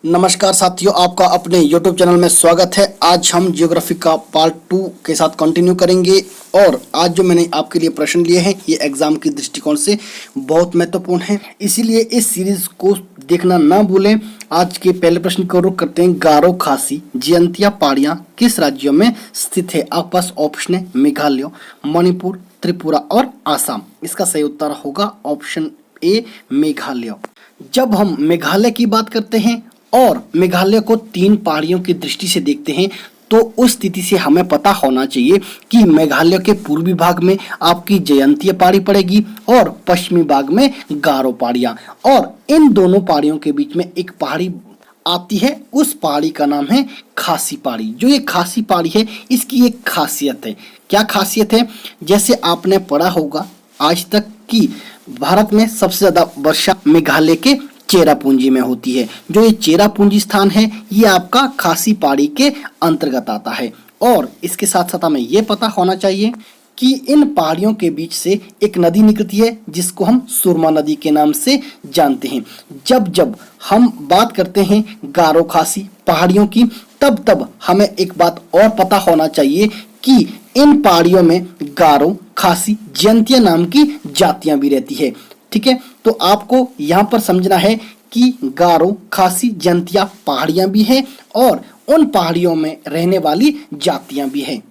नमस्कार साथियों, आपका अपने YouTube चैनल में स्वागत है। आज हम ज्योग्राफी का पार्ट 2 के साथ कंटिन्यू करेंगे और आज जो मैंने आपके लिए प्रश्न लिए हैं ये एग्जाम की दृष्टिकोण से बहुत महत्वपूर्ण है, इसीलिए इस सीरीज को देखना ना भूलें। आज के पहले प्रश्न को रुख करते हैं। गारो खासी जयंतिया पहाड़ियाँ किस राज्यों में स्थित है? आपके पास ऑप्शन है मेघालय, मणिपुर, त्रिपुरा और आसाम। इसका सही उत्तर होगा ऑप्शन ए मेघालय। जब हम मेघालय की बात करते हैं और मेघालय को 3 पहाड़ियों की दृष्टि से देखते हैं तो उस स्थिति से हमें पता होना चाहिए कि मेघालय के पूर्वी भाग में आपकी जयंतीय पहाड़ी पड़ेगी और पश्चिमी भाग में गारो पहाड़ियाँ, और इन दोनों पहाड़ियों के बीच में एक पहाड़ी आती है। उस पहाड़ी का नाम है खासी पहाड़ी। जो ये खासी पहाड़ी है इसकी एक खासियत है। क्या खासियत है? जैसे आपने पढ़ा होगा आज तक कि भारत में सबसे ज्यादा वर्षा मेघालय के चेरापूंजी में होती है। जो ये चेरापूंजी स्थान है ये आपका खासी पहाड़ी के अंतर्गत आता है। और इसके साथ साथ हमें ये पता होना चाहिए कि इन पहाड़ियों के बीच से एक नदी निकलती है जिसको हम सुरमा नदी के नाम से जानते हैं। जब जब हम बात करते हैं गारो खासी पहाड़ियों की तब हमें एक बात और पता होना चाहिए कि इन पहाड़ियों में गारो, खासी, जयंतिया नाम की जातियां भी रहती है। ठीक है, तो आपको यहाँ पर समझना है कि गारो, खासी, जयंतिया पहाड़ियां भी हैं और उन पहाड़ियों में रहने वाली जातियां भी हैं।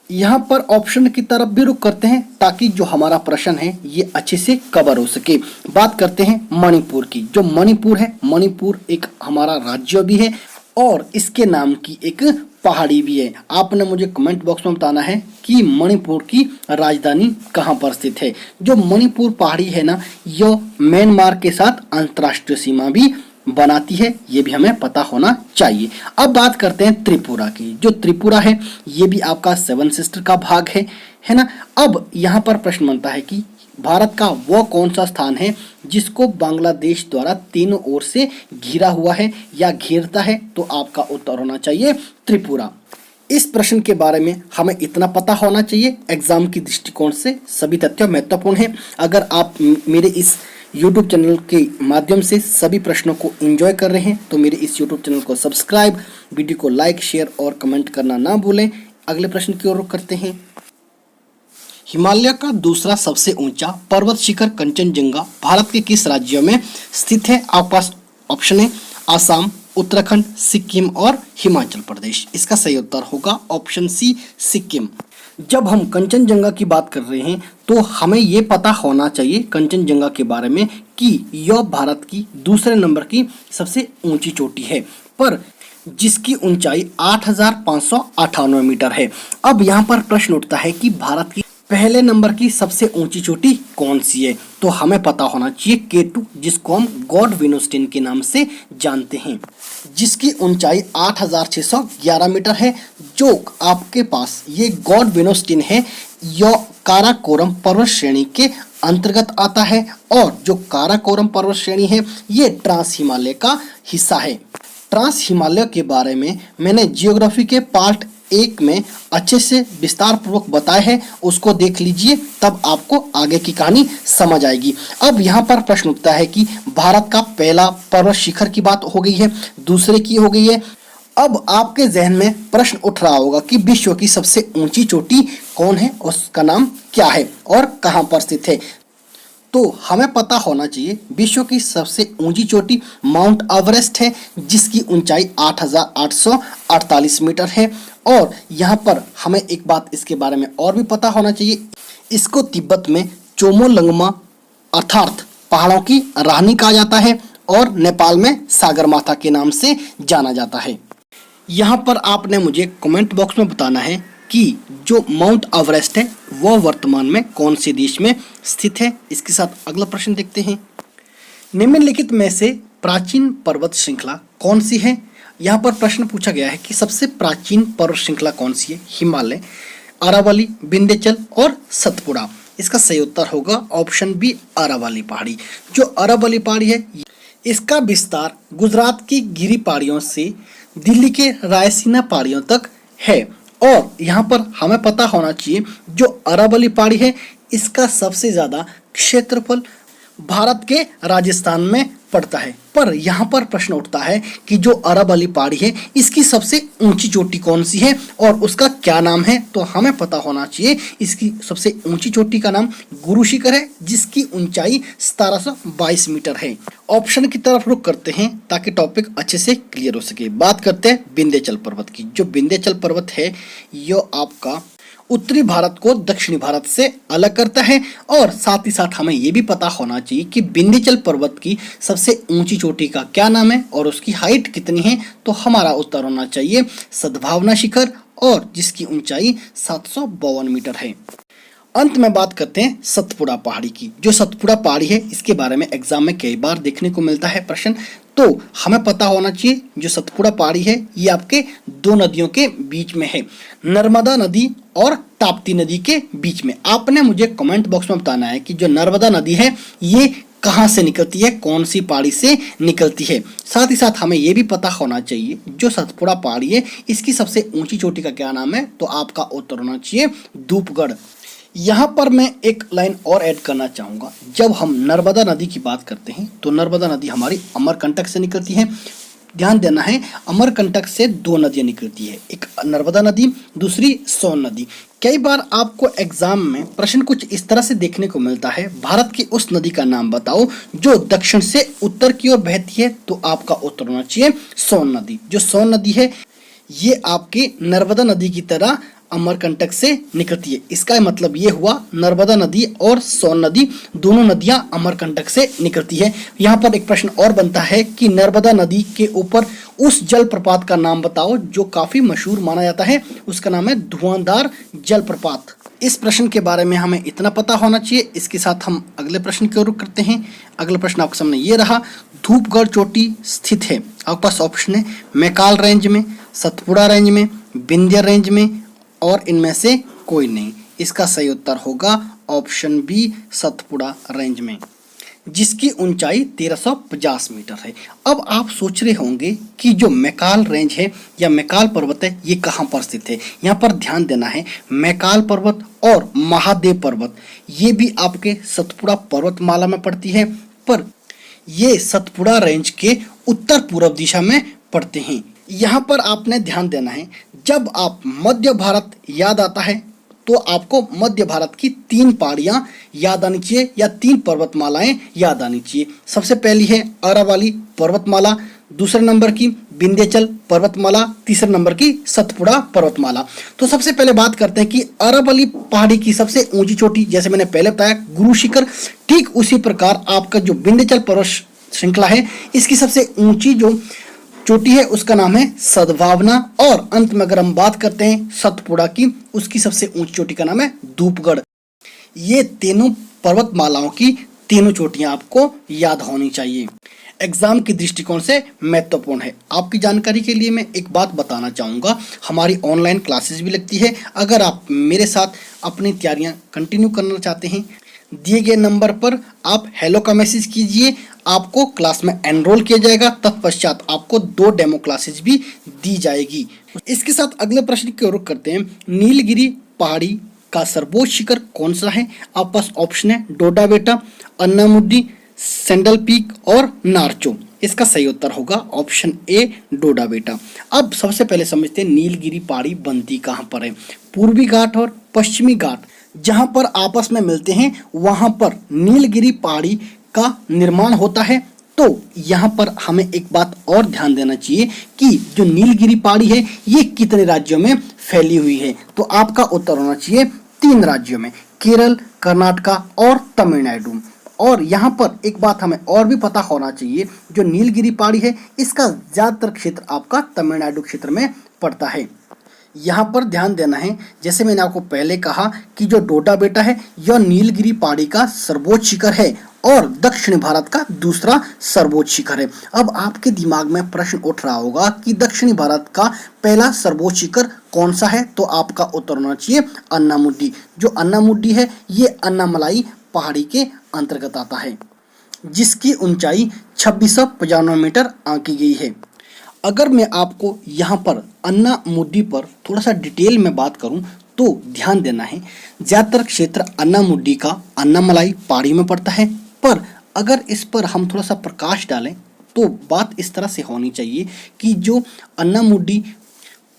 यहाँ पर ऑप्शन की तरफ भी रुख करते हैं ताकि जो हमारा प्रश्न है ये अच्छे से कवर हो सके। बात करते हैं मणिपुर की। जो मणिपुर है, मणिपुर एक हमारा राज्य भी है और इसके नाम की एक पहाड़ी भी है। आपने मुझे कमेंट बॉक्स में बताना है कि मणिपुर की राजधानी कहाँ पर स्थित है। जो मणिपुर पहाड़ी है ना, यह म्यांमार के साथ अंतर्राष्ट्रीय सीमा भी बनाती है, ये भी हमें पता होना चाहिए। अब बात करते हैं त्रिपुरा की। जो त्रिपुरा है ये भी आपका 7 सिस्टर का भाग है ना। अब यहाँ पर प्रश्न बनता है कि भारत का वो कौन सा स्थान है जिसको बांग्लादेश द्वारा तीनों ओर से घिरा हुआ है या घेरता है? तो आपका उत्तर होना चाहिए त्रिपुरा। इस प्रश्न के बारे में हमें इतना पता होना चाहिए, एग्जाम की दृष्टिकोण से सभी तथ्य महत्वपूर्ण है। अगर आप मेरे इस YouTube चैनल के माध्यम से सभी प्रश्नों को एंजॉय कर रहे हैं तो मेरे इस YouTube चैनल को सब्सक्राइब, वीडियो को लाइक, शेयर और कमेंट करना ना भूलें। अगले प्रश्न की ओर रुख करते हैं। हिमालय का दूसरा सबसे ऊंचा पर्वत शिखर कंचनजंगा भारत के किस राज्य में स्थित है? आपके पास ऑप्शन है आसाम, उत्तराखंड, सिक्किम और हिमाचल प्रदेश। इसका सही उत्तर होगा ऑप्शन सी सिक्किम। जब हम कंचनजंगा की बात कर रहे हैं तो हमें ये पता होना चाहिए कंचनजंगा के बारे में कि यह भारत की दूसरे नंबर की सबसे ऊंची चोटी है, पर जिसकी ऊंचाई 8,598 मीटर है। अब यहाँ पर प्रश्न उठता है कि भारत की पहले नंबर की सबसे ऊंची चोटी कौन सी है? तो हमें पता होना चाहिए K2, जिसको हम गॉड विनोस्टेन के नाम से जानते हैं, जिसकी ऊंचाई 8,611 मीटर है। जो आपके पास ये गॉड विनोस्टेन है यह काराकोरम पर्वत श्रेणी के अंतर्गत आता है और जो काराकोरम पर्वत श्रेणी है ये ट्रांस हिमालय का हिस्सा है। ट्रांस हिमालय के बारे में मैंने जियोग्राफी के पार्ट 1 में अच्छे से विस्तार पूर्वक बताया है, उसको देख लीजिए, तब आपको आगे की कहानी समझ आएगी। अब यहाँ पर प्रश्न उठता है कि भारत का पहला पर्वत शिखर की बात हो गई है, दूसरे की हो गई है। अब आपके जहन में प्रश्न उठ रहा होगा कि विश्व की सबसे ऊंची चोटी कौन है, उसका नाम क्या है और कहाँ पर स्थित है? तो हमें पता होना चाहिए विश्व की सबसे ऊंची चोटी माउंट एवरेस्ट है, जिसकी ऊंचाई 8,848 मीटर है। और यहाँ पर हमें एक बात इसके बारे में और भी पता होना चाहिए, इसको तिब्बत में चोमोलंगमा अर्थात पहाड़ों की रानी कहा जाता है और नेपाल में सागरमाथा के नाम से जाना जाता है। यहाँ पर आपने मुझे कमेंट बॉक्स में बताना है कि जो माउंट एवरेस्ट है वह वर्तमान में कौन से देश में स्थित है। इसके साथ अगला प्रश्न देखते हैं। निम्नलिखित में से प्राचीन पर्वत श्रृंखला कौन सी है? यहाँ पर प्रश्न पूछा गया है कि सबसे प्राचीन पर्वत श्रृंखला कौन सी है? हिमालय, अरावली, विंध्याचल और सतपुड़ा। इसका सही उत्तर होगा ऑप्शन बी अरावली पहाड़ी। जो अरावली पहाड़ी है इसका विस्तार गुजरात की गिरी पहाड़ियों से दिल्ली के रायसीना पहाड़ियों तक है। और यहाँ पर हमें पता होना चाहिए जो अरावली पहाड़ी है इसका सबसे ज्यादा क्षेत्रफल भारत के राजस्थान में पड़ता है। पर यहाँ पर प्रश्न उठता है कि जो अरावली पहाड़ी है इसकी सबसे ऊंची चोटी कौन सी है और उसका क्या नाम है। तो हमें पता होना चाहिए इसकी सबसे ऊंची चोटी का नाम गुरु शिखर है, जिसकी ऊंचाई 1722 मीटर है। ऑप्शन की तरफ रुख करते हैं ताकि टॉपिक अच्छे से क्लियर हो सके। बात करते हैं विंध्याचल पर्वत की। जो विंध्याचल पर्वत है यह आपका उत्तरी भारत को दक्षिणी भारत से अलग करता है। और साथ ही साथ हमें यह भी पता होना चाहिए कि विंध्याचल पर्वत की सबसे ऊंची चोटी का क्या नाम है और उसकी हाइट कितनी है। तो हमारा उत्तर होना चाहिए सद्भावना शिखर, और जिसकी ऊंचाई 752 मीटर है। अंत में बात करते हैं सतपुड़ा पहाड़ी की। जो सतपुड़ा पहाड़ी है इसके बारे में एग्जाम में कई बार देखने को मिलता है प्रश्न, तो हमें पता होना चाहिए जो सतपुड़ा पहाड़ी है ये आपके दो नदियों के बीच में है, नर्मदा नदी और ताप्ती नदी के बीच में। आपने मुझे कमेंट बॉक्स में बताना है कि जो नर्मदा नदी है ये कहाँ से निकलती है, कौन सी पहाड़ी से निकलती है। साथ ही साथ हमें यह भी पता होना चाहिए जो सतपुड़ा पहाड़ी है इसकी सबसे ऊंची चोटी का क्या नाम है। तो आपका उत्तर होना चाहिए धूपगढ़। यहाँ पर मैं एक लाइन और ऐड करना चाहूँगा। जब हम नर्मदा नदी की बात करते हैं तो नर्मदा नदी हमारी अमरकंटक से निकलती है। ध्यान देना है अमरकंटक से दो नदियाँ निकलती है, एक नर्मदा नदी, दूसरी सोन नदी। कई बार आपको एग्जाम में प्रश्न कुछ इस तरह से देखने को मिलता है, भारत की उस नदी का नाम बताओ जो दक्षिण से उत्तर की ओर बहती है। तो आपका उत्तर होना चाहिए सोन नदी। जो सोन नदी है ये आपकी नर्मदा नदी की तरह अमरकंटक से निकलती है। इसका मतलब ये हुआ नर्मदा नदी और सोन नदी दोनों नदियां अमरकंटक से निकलती है। यहाँ पर एक प्रश्न और बनता है कि नर्मदा नदी के ऊपर उस जलप्रपात का नाम बताओ जो काफी मशहूर माना जाता है, उसका नाम है धुआंधार जलप्रपात। इस प्रश्न के बारे में हमें इतना पता होना चाहिए। इसके साथ हम अगले प्रश्न की ओर रुख करते हैं। अगला प्रश्न आपके सामने ये रहा, धूपगढ़ चोटी स्थित है, आपके पास ऑप्शन है मैकाल रेंज में, सतपुड़ा रेंज में, विंध्य रेंज में और इनमें से कोई नहीं। इसका सही उत्तर होगा ऑप्शन बी सतपुड़ा रेंज में, जिसकी ऊंचाई 1350 मीटर है। अब आप सोच रहे होंगे कि जो मैकाल रेंज है या मैकाल पर्वत है ये कहाँ पर स्थित है। यहाँ पर ध्यान देना है मैकाल पर्वत और महादेव पर्वत ये भी आपके सतपुड़ा पर्वतमाला में पड़ती है, पर ये सतपुड़ा रेंज के उत्तर पूर्व दिशा में पड़ते हैं। यहाँ पर आपने ध्यान देना है, जब आप मध्य भारत याद आता है तो आपको मध्य भारत की 3 पहाड़ियाँ याद आनी चाहिए या 3 पर्वतमालाएं याद आनी चाहिए। सबसे पहली है अरावली पर्वतमाला, दूसरे नंबर की विंध्याचल पर्वतमाला, तीसरे नंबर की सतपुड़ा पर्वतमाला। तो सबसे पहले बात करते हैं कि अरावली पहाड़ी की सबसे ऊंची चोटी, जैसे मैंने पहले बताया गुरु शिखर, ठीक उसी प्रकार आपका जो विंध्याचल पर्वत श्रृंखला है इसकी सबसे ऊंची जो चोटी है उसका नाम है सद्भावना। और अंत में अगर हम बात करते हैं सतपुड़ा की, उसकी सबसे ऊंची चोटी का नाम है धूपगढ़। ये तीनों पर्वतमालाओं की तीनों चोटियां आपको याद होनी चाहिए, एग्जाम की दृष्टिकोण से महत्वपूर्ण है। आपकी जानकारी के लिए मैं एक बात बताना चाहूँगा, हमारी ऑनलाइन क्लासेस भी लगती है। अगर आप मेरे साथ अपनी तैयारियां कंटिन्यू करना चाहते हैं, दिए गए नंबर पर आप हेलो का मैसेज कीजिए, आपको क्लास में एनरोल किया जाएगा। तत्पश्चात आपको 2 डेमो क्लासेस भी दी जाएगी। इसके साथ अगले प्रश्न की ओर रुख करते हैं, नीलगिरी पहाड़ी का सर्वोच्च शिखर कौन सा है। आपके पास ऑप्शन है डोडा बेटा, अन्नामुदी, सैंडल पीक और नारचो। इसका सही उत्तर होगा ऑप्शन ए डोडा बेटा। अब सबसे पहले समझते हैं नीलगिरी पहाड़ी बनती कहाँ पर है। पूर्वी घाट और पश्चिमी घाट जहां पर आपस में मिलते हैं वहां पर नीलगिरी पहाड़ी का निर्माण होता है। तो यहाँ पर हमें एक बात और ध्यान देना चाहिए कि जो नीलगिरी पहाड़ी है ये कितने राज्यों में फैली हुई है। तो आपका उत्तर होना चाहिए 3 राज्यों में, केरल, कर्नाटका और तमिलनाडु। और यहाँ पर एक बात हमें और भी पता होना चाहिए, जो नीलगिरी पहाड़ी है इसका ज्यादातर क्षेत्र आपका तमिलनाडु क्षेत्र में पड़ता है। यहाँ पर ध्यान देना है, जैसे मैंने आपको पहले कहा कि जो डोडा बेटा है यह नीलगिरी पहाड़ी का सर्वोच्च शिखर है और दक्षिण भारत का दूसरा सर्वोच्च शिखर है। अब आपके दिमाग में प्रश्न उठ रहा होगा कि दक्षिणी भारत का पहला सर्वोच्च शिखर कौन सा है। तो आपका उत्तर होना चाहिए अन्नामुडी। जो अन्नामुडी है ये अन्नामलाई पहाड़ी के अंतर्गत आता है, जिसकी ऊंचाई 2695 मीटर आंकी गई है। अगर मैं आपको यहाँ पर अन्नामुडी पर थोड़ा सा डिटेल में बात करूँ तो ध्यान देना है, ज़्यादातर क्षेत्र अन्नामुडी का अन्नामलाई पहाड़ी में पड़ता है, पर अगर इस पर हम थोड़ा सा प्रकाश डालें तो बात इस तरह से होनी चाहिए कि जो अन्नामुडी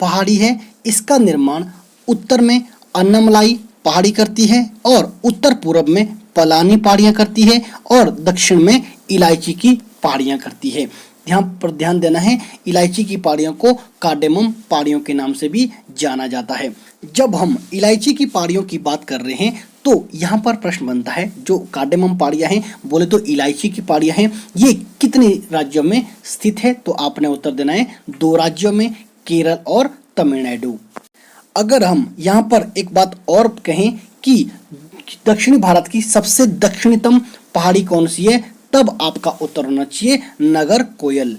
पहाड़ी है इसका निर्माण उत्तर में अन्नामलाई पहाड़ी करती है और उत्तर पूर्व में पलानी पहाड़ियाँ करती है और दक्षिण में इलायची की पहाड़ियाँ करती है। यहाँ पर ध्यान देना है, इलायची की पहाड़ियों को कार्डेमम पहाड़ियों के नाम से भी जाना जाता है। जब हम इलायची की पहाड़ियों की बात कर रहे हैं तो यहाँ पर प्रश्न बनता है, जो कार्डेमम पहाड़ियाँ हैं बोले तो इलायची की पहाड़ियाँ हैं, ये कितने राज्यों में स्थित है? तो आपने उत्तर देना है 2 राज्यों में, केरल और तमिलनाडु। अगर हम यहाँ पर एक बात और कहें कि दक्षिणी भारत की सबसे दक्षिणतम पहाड़ी कौन सी है, तब आपका उत्तर होना चाहिए नागरकोइल।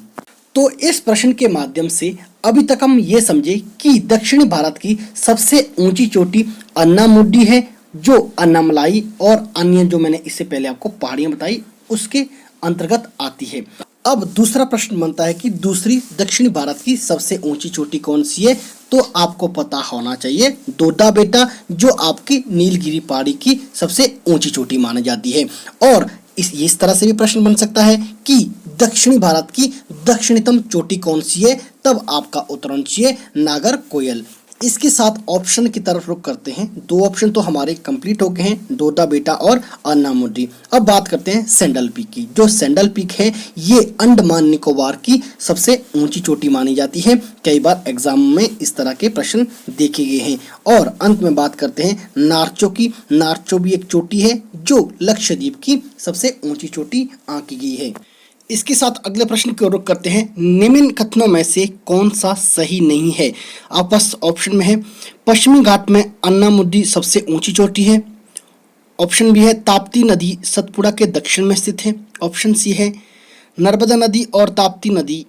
तो इस प्रश्न के माध्यम से अभी तक हम ये समझे कि दक्षिणी भारत की सबसे ऊंची चोटी अन्नामुडी है, जो अन्नामलाई और अन्य जो मैंने इससे पहले आपको पहाड़ियां बताई उसके अंतर्गत आती है। अब दूसरा प्रश्न बनता है कि दूसरी दक्षिणी भारत की सबसे ऊंची चोटी कौन सी है? तो आपको पता होना चाहिए दोड्डा बेटा, जो आपकी नीलगिरी पहाड़ी की सबसे ऊंची चोटी मानी जाती है। और इस तरह से भी प्रश्न बन सकता है कि दक्षिणी भारत की दक्षिणतम चोटी कौन सी है, तब आपका उत्तर होना चाहिए नागरकोइल। इसके साथ ऑप्शन की तरफ रुख करते हैं। 2 ऑप्शन तो हमारे कंप्लीट हो गए हैं, दोड्डा बेटा और अन्नामुडी। अब बात करते हैं सैंडल पीक की। जो सैंडल पीक है ये अंडमान निकोबार की सबसे ऊंची चोटी मानी जाती है। कई बार एग्जाम में इस तरह के प्रश्न देखे गए हैं। और अंत में बात करते हैं नार्चो की। नार्चो भी एक चोटी है जो लक्षद्वीप की सबसे ऊंची चोटी आंकी गई है। इसके साथ अगले प्रश्न की ओर रुख करते हैं, निम्न कथनों में से कौन सा सही नहीं है? आप पास ऑप्शन में है पश्चिमी घाट में अन्नामुडी सबसे ऊंची चोटी है। ऑप्शन बी है ताप्ती नदी सतपुड़ा के दक्षिण में स्थित है। ऑप्शन सी है नर्मदा नदी और ताप्ती नदी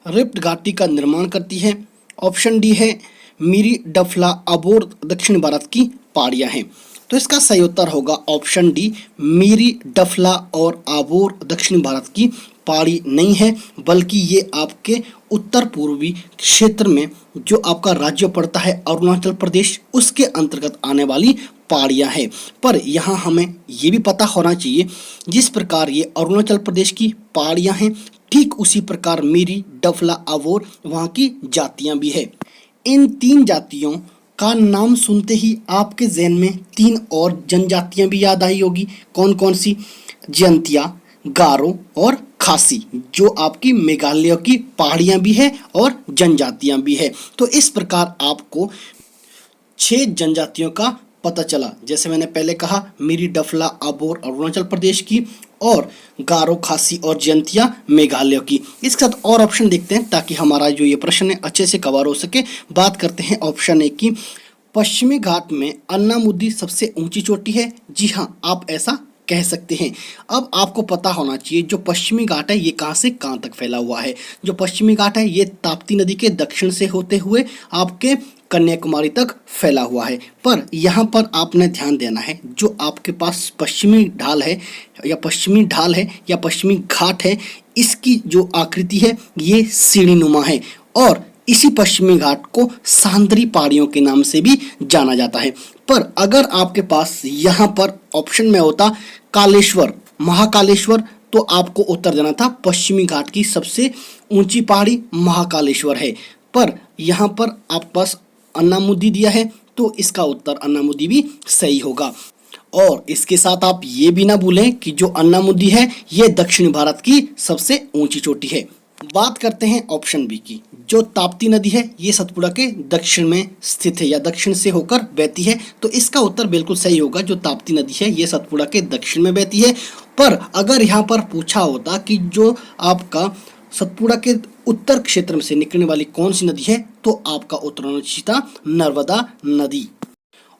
रिफ्ट घाटी का निर्माण करती है। ऑप्शन डी है मीरी डफला अबोर दक्षिण भारत की पहाड़ियाँ हैं। तो इसका सही उत्तर होगा ऑप्शन डी, मीरी डफला और आबोर दक्षिण भारत की पहाड़ी नहीं है, बल्कि ये आपके उत्तर पूर्वी क्षेत्र में जो आपका राज्य पड़ता है अरुणाचल प्रदेश, उसके अंतर्गत आने वाली पहाड़ियाँ हैं। पर यहाँ हमें ये भी पता होना चाहिए, जिस प्रकार ये अरुणाचल प्रदेश की पहाड़ियाँ हैं ठीक उसी प्रकार मीरी डफला अबोर वहाँ की जातियाँ भी है। इन 3 जातियों का नाम सुनते ही आपके ज़हन में 3 और जनजातियां भी याद आई होगी। कौन कौन सी? जयंतिया, गारो और खासी, जो आपकी मेघालय की पहाड़ियां भी है और जनजातियां भी है। तो इस प्रकार आपको 6 जनजातियों का पता चला। जैसे मैंने पहले कहा, मीरी डफला अबोर अरुणाचल प्रदेश की और गारो खासी और जयंतिया मेघालय की। इसके साथ और ऑप्शन देखते हैं ताकि हमारा जो ये प्रश्न है अच्छे से कवर हो सके। बात करते हैं ऑप्शन ए की, पश्चिमी घाट में अन्नामुडी सबसे ऊंची चोटी है। जी हाँ, आप ऐसा कह सकते हैं। अब आपको पता होना चाहिए जो पश्चिमी घाट है ये कहाँ से कहाँ तक फैला हुआ है। जो पश्चिमी घाट है ये ताप्ती नदी के दक्षिण से होते हुए आपके कन्याकुमारी तक फैला हुआ है। पर यहाँ पर आपने ध्यान देना है, जो आपके पास पश्चिमी ढाल है या पश्चिमी घाट है, इसकी जो आकृति है ये सीढ़ीनुमा है और इसी पश्चिमी घाट को सांदरी पहाड़ियों के नाम से भी जाना जाता है। पर अगर आपके पास यहाँ पर ऑप्शन में होता कालेश्वर, महाकालेश्वर, तो आपको उत्तर देना था पश्चिमी घाट की सबसे ऊंची पहाड़ी महाकालेश्वर है। पर यहाँ पर आपके पास अन्नामुडी दिया है तो इसका उत्तर अन्नामुडी भी सही होगा। और इसके साथ आप ये भी ना भूलें कि जो अन्नामुडी है ये दक्षिण भारत की सबसे ऊंची चोटी है। बात करते हैं ऑप्शन बी की, जो ताप्ती नदी है ये सतपुड़ा के दक्षिण में स्थित है या दक्षिण से होकर बहती है। तो इसका उत्तर बिल्कुल सही होगा, जो ताप्ती नदी है ये सतपुड़ा के दक्षिण में बहती है। पर अगर यहाँ पर पूछा होता कि जो आपका सतपुड़ा के उत्तर क्षेत्र में से निकलने वाली कौन सी नदी है, तो आपका उत्तर होना चाहिए था नर्मदा नदी।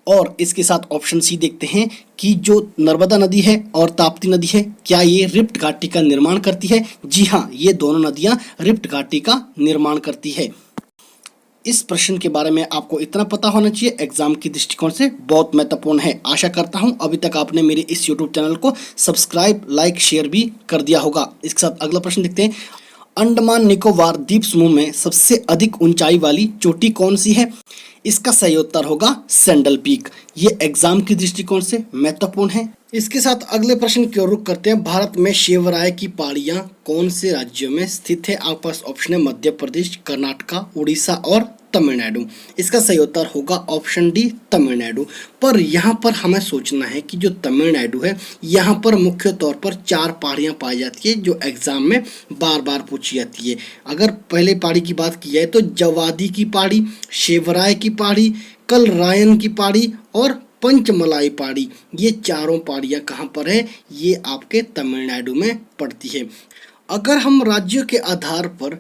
और इसके साथ ऑप्शन सी देखते हैं कि जो नर्मदा नदी है और ताप्ती नदी है क्या ये रिफ्ट घाटी का निर्माण करती है? जी हाँ, ये दोनों नदियां रिफ्ट घाटी का निर्माण करती है। इस प्रश्न के बारे में आपको इतना पता होना चाहिए, एग्जाम की दृष्टिकोण से बहुत महत्वपूर्ण है। आशा करता हूं अभी तक आपने मेरे इस यूट्यूब चैनल को सब्सक्राइब, लाइक, शेयर भी कर दिया होगा। इसके साथ अगला प्रश्न देखते हैं, अंडमान निकोबार द्वीप समूह में सबसे अधिक ऊंचाई वाली चोटी कौन सी है? इसका सही उत्तर होगा सैंडल पीक। ये एग्जाम की दृष्टिकोण से महत्वपूर्ण है। इसके साथ अगले प्रश्न की ओर रुख करते हैं। भारत में शेवराय की पहाड़ियां कौन से राज्यों में स्थित है? आपके पास ऑप्शन है मध्य प्रदेश, कर्नाटका, उड़ीसा और तमिलनाडु। इसका सही उत्तर होगा ऑप्शन डी तमिलनाडु। पर यहाँ पर हमें सोचना है कि जो तमिलनाडु है यहाँ पर मुख्य तौर पर 4 पहाड़ियाँ पाई जाती है जो एग्जाम में बार बार पूछी जाती है। अगर पहले पहाड़ी की बात की जाए तो जवादी की पहाड़ी, शेवराय की पहाड़ी, कलरायन की पहाड़ी और पंचमलाई पहाड़ी, ये चारों पहाड़ियाँ कहाँ पर है? ये आपके तमिलनाडु में पड़ती है। अगर हम राज्यों के आधार पर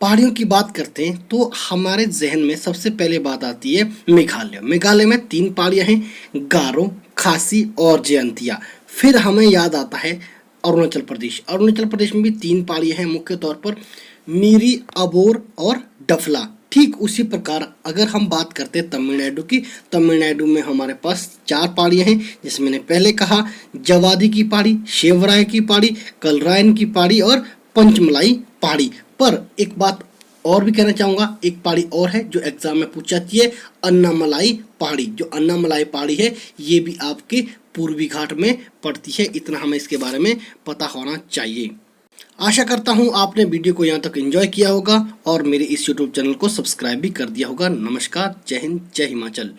पहाड़ियों की बात करते हैं तो हमारे जहन में सबसे पहले बात आती है मेघालय। मेघालय में 3 पहाड़ियाँ हैं, गारो, खासी और जयंतिया। फिर हमें याद आता है अरुणाचल प्रदेश। अरुणाचल प्रदेश में भी 3 पहाड़ियाँ हैं, मुख्य तौर पर मीरी, अबोर और डफला। ठीक उसी प्रकार अगर हम बात करते हैं तमिलनाडु की, तमिलनाडु में हमारे पास 4 पहाड़ियाँ हैं, जिसमें मैंने पहले कहा जवादी की पहाड़ी, शेवराय की पहाड़ी, कलरायन की पहाड़ी और पंचमलाई पहाड़ी। पर एक बात और भी कहना चाहूँगा, एक पहाड़ी और है जो एग्जाम में पूछ जाती है, अन्नामलाई पहाड़ी। जो अन्नामलाई पहाड़ी है ये भी आपके पूर्वी घाट में पड़ती है। इतना हमें इसके बारे में पता होना चाहिए। आशा करता हूँ आपने वीडियो को यहाँ तक एंजॉय किया होगा और मेरे इस यूट्यूब चैनल को सब्सक्राइब भी कर दिया होगा। नमस्कार, जय हिंद, जय हिमाचल।